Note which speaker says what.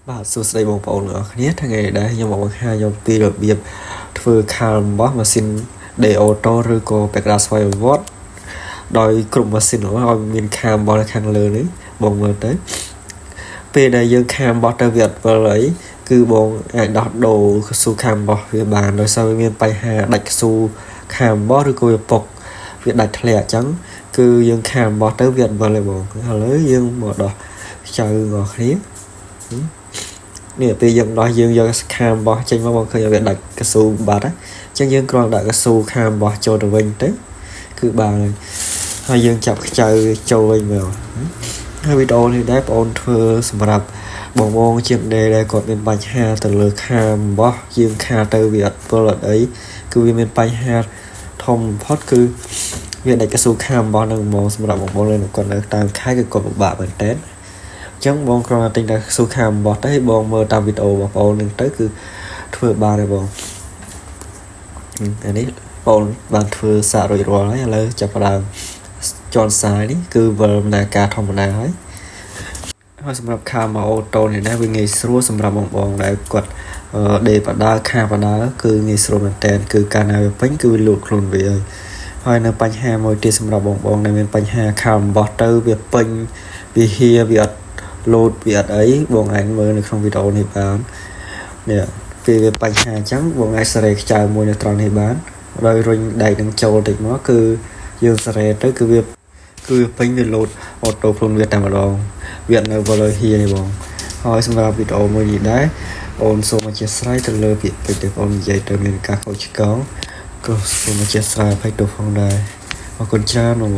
Speaker 1: បាទសួស្តីបងប្អូនទាំងអស់គ្នាថ្ងៃនេះដែរខ្ញុំមកបង្ហាញអំពីរបៀបធ្វើខាលរបស់ម៉ាស៊ីន Day Auto ឬក៏ Background ស្វ័យប្រវត្តិដោយគ្រប់ម៉ាស៊ីនឲ្យមានខាលរបស់នៅខាងលើនេះបងមើលទៅពេលដែលយើងខាលរបស់ទៅវាអត់វិលអីគឺបងអាចដោះដូរកស៊ូខាលរបស់វាបានដោយសារវាមានបញ្ហាដាច់កស៊ូខាលរបស់ឬក៏វាពុកវាដាច់ធ្លាក់អញ្ចឹងគឺយើងខាលរបស់ទៅវាអត់វិលទេបងឥឡូវយើងមកដោះចៅបងប្អូននេះពេលយើងដោះយើងយកខាមរបស់ចេញមកបងឃើញវាដាច់កស៊ូបាត់អញ្ចឹងយើងគ្រាន់ដាក់កស៊ូខាមរបស់ចូលទៅវិញទៅគឺបានហើយយើងចាប់ខ្ចៅចូលវិញមកហើយវីដេអូនេះដែរបងអូនធ្វើសម្រាប់បងជាងដែលគាត់មានបញ្ហាទៅលើខាមរបស់យើងខាទៅវាអត់ពលអត់អីគឺវាមានបញ្ហាធំបំផុតគឺវាដាច់កស៊ូខាមរបស់នឹងមកសម្រាប់បងប្អូនដែលគាត់នៅតាមខេត្តគឺគាត់ពិបាកមែនតើចឹងបងគ្រាន់តែទិញតែស៊ូខាមរបស់ទៅបងមើលតាមវីដេអូបងប្អូននឹងទៅគឺធ្វើបានហើយបងអានេះបងបានធ្វើសាករួចរាល់ហើយឥឡូវចាប់ផ្ដើមជន់សាយនេះគឺវិលដំណើរការធម្មតាហើយសម្រាប់ខាមអូតូនេះដែរវាងាយស្រួលសម្រាប់បងដែលគាត់ដេបដាខាបដាគឺងាយស្រួលមែនតើគឺការណាវាពេញគឺវាលូតខ្លួនវាហើយនៅបញ្ហាមួយទៀតសម្រាប់បងដែលមានបញ្ហាខាមរបស់ទៅវាពេញវាហៀវាអត់លោតវាអត់អីបងអាចមើលនៅក្នុងវីដេអូនេះបាននេះពេលវាបញ្ហាអញ្ចឹងបងអាចសេរីខ្ចៅមួយនៅត្រង់នេះបានដោយរុញដែកនឹងចូលតិចមកគឺយើងសេរីទៅគឺវាពេញវាលោតអូតូខ្លួនវាតែម្ដងវានៅវល់ហៀនេះបងហើយសម្រាប់វីដេអូមួយនេះដែរអូនសូមអធិស្ឋានទៅលើពាក្យពេចន៍ដែលបងនិយាយទៅមានការខុសឆ្គងក៏សូមអធិស្ឋានអភ័យទោសផងដែរអរគុណច្រើនបង